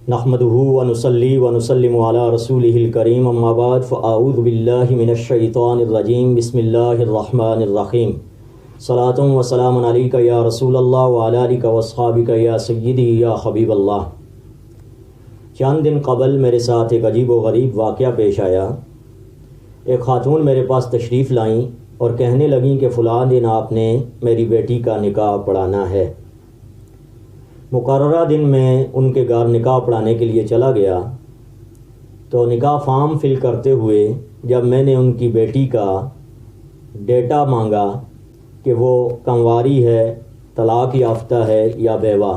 نحمده ونصلي ونسلم على رسوله الكريم اما بعد فاعوذ بالله من الشیطان الرجیم بسم اللہ الرحمن الرحیم صلاۃ وسلام علیک یا رسول اللہ وعلی آلک واصحابک یا سیدی یا حبیب اللہ۔ چند دن قبل میرے ساتھ ایک عجیب و غریب واقعہ پیش آیا۔ ایک خاتون میرے پاس تشریف لائیں اور کہنے لگیں کہ فلاں دن آپ نے میری بیٹی کا نکاح پڑھانا ہے۔ مقررہ دن میں ان کے گھر نکاح پڑھانے کے لیے چلا گیا تو نکاح فارم فل کرتے ہوئے جب میں نے ان کی بیٹی کا ڈیٹا مانگا کہ وہ کنواری ہے، طلاق یافتہ ہے یا بیوہ،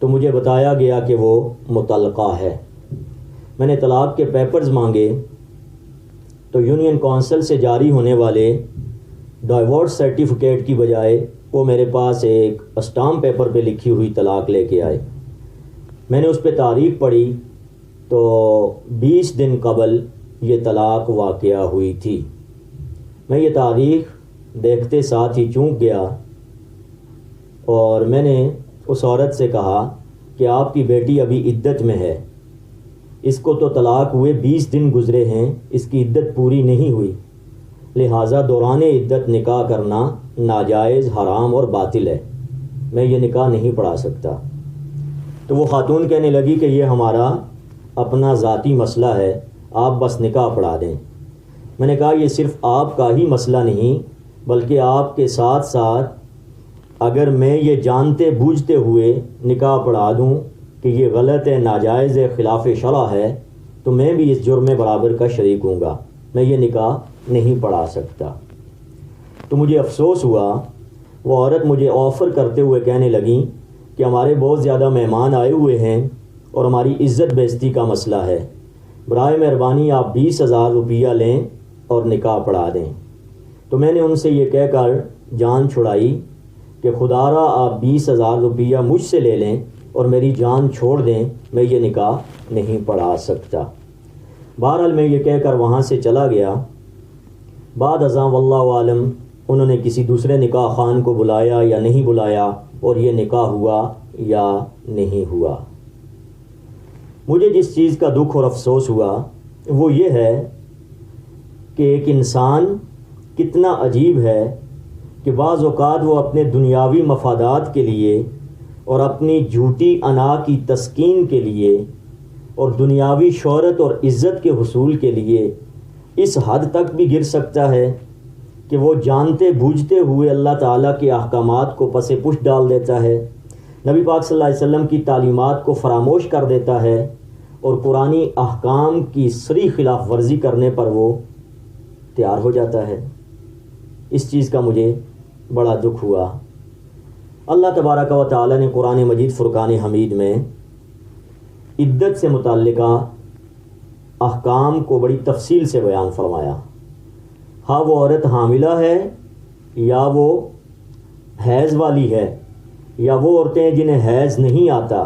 تو مجھے بتایا گیا کہ وہ مطلقہ ہے۔ میں نے طلاق کے پیپرز مانگے تو یونین کونسل سے جاری ہونے والے ڈائیورس سرٹیفکیٹ کی بجائے وہ میرے پاس ایک اسٹامپ پیپر پہ لکھی ہوئی طلاق لے کے آئے۔ میں نے اس پہ تاریخ پڑھی تو 20 دن قبل یہ طلاق واقعہ ہوئی تھی۔ میں یہ تاریخ دیکھتے ساتھ ہی چونک گیا اور میں نے اس عورت سے کہا کہ آپ کی بیٹی ابھی عدت میں ہے، اس کو تو طلاق ہوئے 20 دن گزرے ہیں، اس کی عدت پوری نہیں ہوئی، لہٰذا دوران عدت نکاح کرنا ناجائز، حرام اور باطل ہے، میں یہ نکاح نہیں پڑھا سکتا۔ تو وہ خاتون کہنے لگی کہ یہ ہمارا اپنا ذاتی مسئلہ ہے، آپ بس نکاح پڑھا دیں۔ میں نے کہا یہ صرف آپ کا ہی مسئلہ نہیں بلکہ آپ کے ساتھ ساتھ اگر میں یہ جانتے بوجھتے ہوئے نکاح پڑھا دوں کہ یہ غلط ہے، ناجائز ہے، خلاف شرع ہے، تو میں بھی اس جرم برابر کا شریک ہوں گا، میں یہ نکاح نہیں پڑھا سکتا۔ تو مجھے افسوس ہوا، وہ عورت مجھے آفر کرتے ہوئے کہنے لگیں کہ ہمارے بہت زیادہ مہمان آئے ہوئے ہیں اور ہماری عزت بے عزتی کا مسئلہ ہے، برائے مہربانی آپ 20,000 روپیہ لیں اور نکاح پڑھا دیں۔ تو میں نے ان سے یہ کہہ کر جان چھڑائی کہ خدا را آپ 20,000 روپیہ مجھ سے لے لیں اور میری جان چھوڑ دیں، میں یہ نکاح نہیں پڑھا سکتا۔ بہرحال میں یہ کہہ کر وہاں سے چلا گیا۔ بعد ازاں واللہ عالم انہوں نے کسی دوسرے نکاح خان کو بلایا یا نہیں بلایا اور یہ نکاح ہوا یا نہیں ہوا۔ مجھے جس چیز کا دکھ اور افسوس ہوا وہ یہ ہے کہ ایک انسان کتنا عجیب ہے کہ بعض اوقات وہ اپنے دنیاوی مفادات کے لیے اور اپنی جھوٹی انا کی تسکین کے لیے اور دنیاوی شہرت اور عزت کے حصول کے لیے اس حد تک بھی گر سکتا ہے کہ وہ جانتے بوجھتے ہوئے اللہ تعالیٰ کے احکامات کو پس پش ڈال دیتا ہے، نبی پاک صلی اللہ علیہ وسلم کی تعلیمات کو فراموش کر دیتا ہے اور قرآنی احکام کی صریح خلاف ورزی کرنے پر وہ تیار ہو جاتا ہے۔ اس چیز کا مجھے بڑا دکھ ہوا۔ اللہ تبارک و تعالیٰ نے قرآن مجید فرقان حمید میں عدت سے متعلقہ احکام کو بڑی تفصیل سے بیان فرمایا۔ ہاں وہ عورت حاملہ ہے یا وہ حیض والی ہے، یا وہ عورتیں جنہیں حیض نہیں آتا،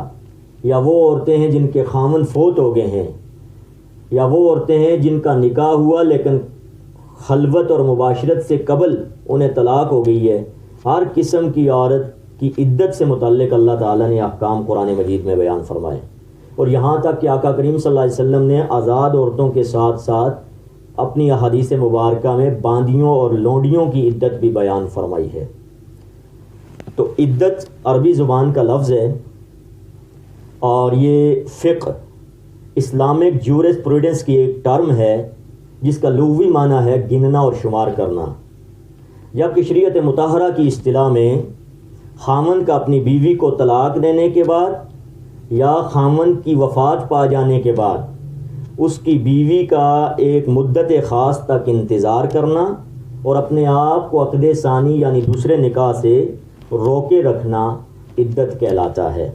یا وہ عورتیں ہیں جن کے خامن فوت ہو گئے ہیں، یا وہ عورتیں ہیں جن کا نکاح ہوا لیکن خلوت اور مباشرت سے قبل انہیں طلاق ہو گئی ہے، ہر قسم کی عورت کی عدت سے متعلق اللہ تعالیٰ نے احکام قرآن مجید میں بیان فرمائے۔ اور یہاں تک کہ آقا کریم صلی اللہ علیہ وسلم نے آزاد عورتوں کے ساتھ ساتھ اپنی احادیث مبارکہ میں باندیوں اور لونڈیوں کی عدت بھی بیان فرمائی ہے۔ تو عدت عربی زبان کا لفظ ہے اور یہ فقہ اسلامک جورس پروڈنس کی ایک ٹرم ہے جس کا لغوی معنی ہے گننا اور شمار کرنا، جبکہ شریعت مطہرہ کی اصطلاح میں خامن کا اپنی بیوی کو طلاق دینے کے بعد یا خامن کی وفات پا جانے کے بعد اس کی بیوی کا ایک مدت خاص تک انتظار کرنا اور اپنے آپ کو عقد ثانی یعنی دوسرے نکاح سے روکے رکھنا عدت کہلاتا ہے۔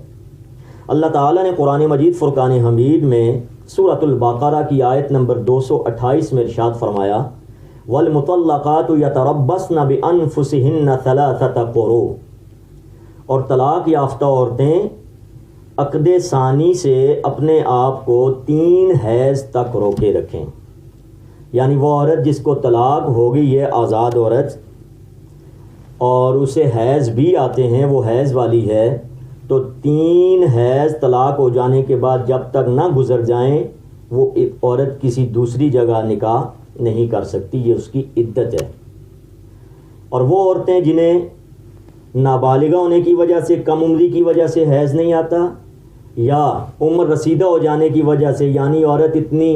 اللہ تعالیٰ نے قرآن مجید فرقان حمید میں سورۃ البقرہ کی آیت نمبر 228 میں ارشاد فرمایا وَالْمُطَلَّقَاتُ يَتَرَبَّصْنَ بِأَنفُسِهِنَّ ثَلَاثَةَ قُرُوء، اور طلاق یافتہ عورتیں عقد ثانی سے اپنے آپ کو 3 حیض تک روکے رکھیں۔ یعنی وہ عورت جس کو طلاق ہو گئی ہے، آزاد عورت، اور اسے حیض بھی آتے ہیں، وہ حیض والی ہے، تو 3 حیض طلاق ہو جانے کے بعد جب تک نہ گزر جائیں وہ عورت کسی دوسری جگہ نکاح نہیں کر سکتی، یہ اس کی عدت ہے۔ اور وہ عورتیں جنہیں نابالغہ ہونے کی وجہ سے، کم عمری کی وجہ سے حیض نہیں آتا، یا عمر رسیدہ ہو جانے کی وجہ سے، یعنی عورت اتنی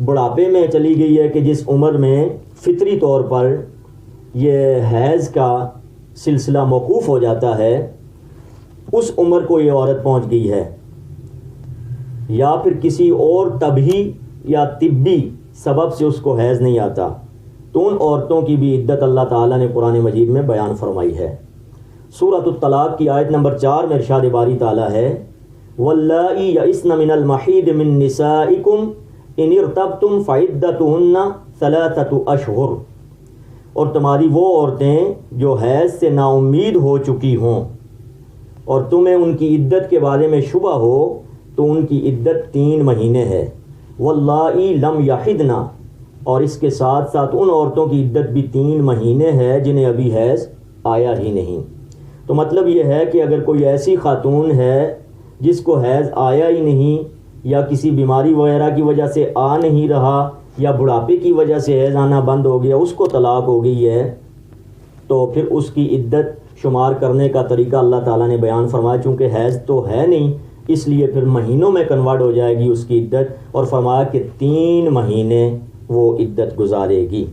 بڑھاپے میں چلی گئی ہے کہ جس عمر میں فطری طور پر یہ حیض کا سلسلہ موقوف ہو جاتا ہے، اس عمر کو یہ عورت پہنچ گئی ہے، یا پھر کسی اور طبعی یا طبی سبب سے اس کو حیض نہیں آتا، تو ان عورتوں کی بھی عدت اللہ تعالیٰ نے قرآن مجید میں بیان فرمائی ہے۔ سورۃ الطلاق کی آیت نمبر 4 میں ارشاد باری تعالیٰ ہے وَاللَّائِي يَئِسْنَ مِنَ الْمَحِيضِ مِن نِّسَائِكُمْ إِنِ ارْتَبْتُمْ فَعِدَّتُهُنَّ 3 أشهر، اور تمہاری وہ عورتیں جو حیض سے نا امید ہو چکی ہوں اور تمہیں ان کی عدت کے بارے میں شبہ ہو تو ان کی عدت 3 مہینے ہے۔ وَاللَّائِي لَمْ يَحِضْنَ، اور اس کے ساتھ ساتھ ان عورتوں کی عدت بھی 3 مہینے ہے جنہیں ابھی حیض آیا ہی نہیں۔ تو مطلب یہ ہے کہ اگر کوئی ایسی خاتون ہے جس کو حیض آیا ہی نہیں، یا کسی بیماری وغیرہ کی وجہ سے آ نہیں رہا، یا بڑھاپے کی وجہ سے حیض آنا بند ہو گیا، اس کو طلاق ہو گئی ہے، تو پھر اس کی عدت شمار کرنے کا طریقہ اللہ تعالیٰ نے بیان فرمایا۔ چونکہ حیض تو ہے نہیں، اس لیے پھر مہینوں میں کنورٹ ہو جائے گی اس کی عدت، اور فرمایا کہ 3 مہینے وہ عدت گزارے گی۔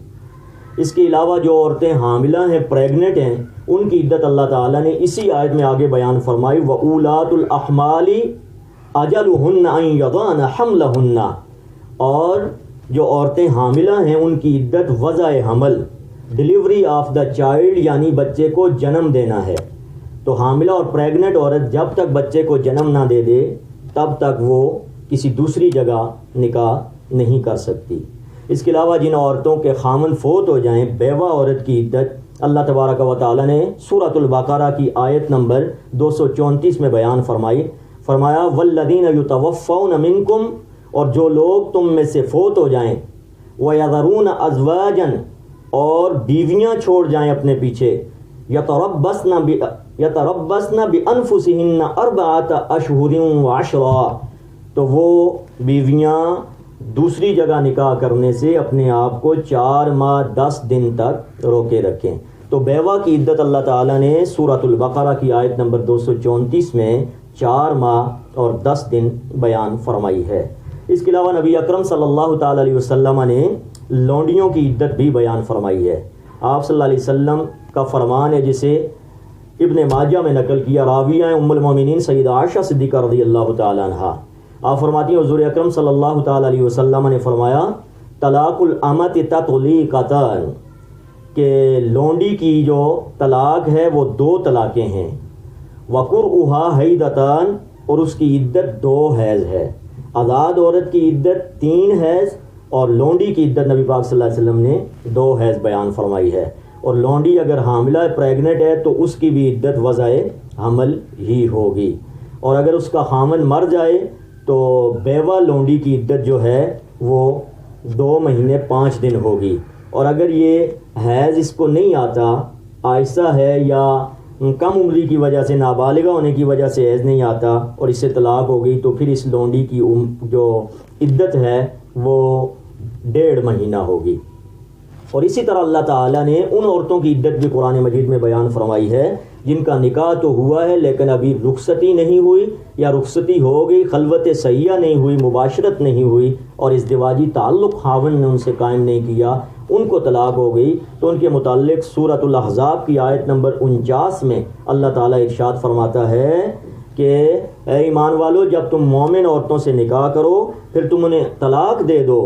اس کے علاوہ جو عورتیں حاملہ ہیں، پریگننٹ ہیں، ان کی عدت اللہ تعالیٰ نے اسی آیت میں آگے بیان فرمائی وَأُولَاتُ الْأَحْمَالِ أَجَلُهُنَّ أَن يَضَعْنَ حَمْلَهُنَّ، اور جو عورتیں حاملہ ہیں ان کی عدت وضع حمل، ڈلیوری آف دا چائلڈ، یعنی بچے کو جنم دینا ہے۔ تو حاملہ اور پریگننٹ عورت جب تک بچے کو جنم نہ دے دے تب تک وہ کسی دوسری جگہ نکاح نہیں کر سکتی۔ اس کے علاوہ جن عورتوں کے خامن فوت ہو جائیں، بیوہ عورت کی عدت اللہ تبارک و تعالیٰ نے سورۃ البقرہ کی آیت نمبر 234 میں بیان فرمایا والذین یتوفون منکم، اور جو لوگ تم میں سے فوت ہو جائیں، وَيَذَرُونَ أَزْوَاجًا، اور بیویاں چھوڑ جائیں اپنے پیچھے، یتربصن بِأَنفُسِهِنَّ 4 أشهر و10، تو وہ بیویاں دوسری جگہ نکاح کرنے سے اپنے آپ کو 4 ماہ 10 دن تک روکے رکھیں۔ تو بیوہ کی عدت اللہ تعالیٰ نے سورۃ البقرہ کی آیت نمبر 234 میں 4 ماہ اور 10 دن بیان فرمائی ہے۔ اس کے علاوہ نبی اکرم صلی اللہ تعالیٰ علیہ وسلم نے لونڈیوں کی عدت بھی بیان فرمائی ہے۔ آپ صلی اللہ علیہ وسلم کا فرمان ہے جسے ابن ماجہ میں نقل کیا، راویہ ام المومنین سیدہ عائشہ صدیقہ رضی اللہ تعالیٰ عنہا، آپ فرماتی ہیں حضور اکرم صلی اللہ تعالیٰ علیہ وسلم نے فرمایا طلاق الامت تطلیقتان، کہ لونڈی کی جو طلاق ہے وہ 2 طلاقیں ہیں، وقرؤها حیدتان، اور اس کی عدت 2 حیض ہے۔ آزاد عورت کی عدت 3 حیض، اور لونڈی کی عدت نبی پاک صلی اللہ علیہ وسلم نے 2 حیض بیان فرمائی ہے۔ اور لونڈی اگر حاملہ پریگننٹ ہے تو اس کی بھی عدت وضع حمل ہی ہوگی، اور اگر اس کا خامن مر جائے تو بیوہ لونڈی کی عدت جو ہے وہ 2 مہینے 5 دن ہوگی۔ اور اگر یہ حیض اس کو نہیں آتا، آہستہ ہے یا کم عمری کی وجہ سے، نابالغہ ہونے کی وجہ سے حیض نہیں آتا اور اس سے طلاق ہو گئی، تو پھر اس لونڈی کی جو عدت ہے وہ 1.5 مہینہ ہوگی۔ اور اسی طرح اللہ تعالیٰ نے ان عورتوں کی عدت بھی قرآن مجید میں بیان فرمائی ہے جن کا نکاح تو ہوا ہے لیکن ابھی رخصتی نہیں ہوئی، یا رخصتی ہو گئی، خلوت صحیحہ نہیں ہوئی، مباشرت نہیں ہوئی، اور ازدواجی تعلق خاوند نے ان سے قائم نہیں کیا، ان کو طلاق ہو گئی، تو ان کے متعلق سورۃ الاحزاب کی آیت نمبر 49 میں اللہ تعالیٰ ارشاد فرماتا ہے کہ اے ایمان والو، جب تم مومن عورتوں سے نکاح کرو پھر تم انہیں طلاق دے دو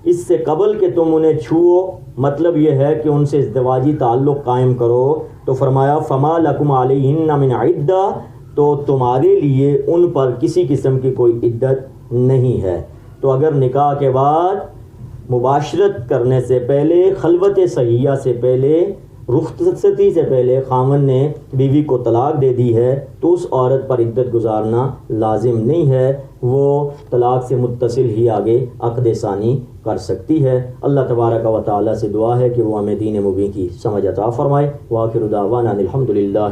اس سے قبل کہ تم انہیں چھوؤ، مطلب یہ ہے کہ ان سے ازدواجی تعلق قائم کرو، تو فرمایا فما لکم علیہن من عدہ، تو تمہارے لیے ان پر کسی قسم کی کوئی عدت نہیں ہے۔ تو اگر نکاح کے بعد مباشرت کرنے سے پہلے، خلوت صحیحہ سے پہلے، رخصتی سے پہلے خامن نے بیوی کو طلاق دے دی ہے تو اس عورت پر عدت گزارنا لازم نہیں ہے، وہ طلاق سے متصل ہی آگے عقد ثانی کر سکتی ہے۔ اللہ تبارک و تعالی سے دعا ہے کہ وہ ہمیں دین مبین کی سمجھ عطا فرمائے۔ وآخر دعوانا الحمدللہ۔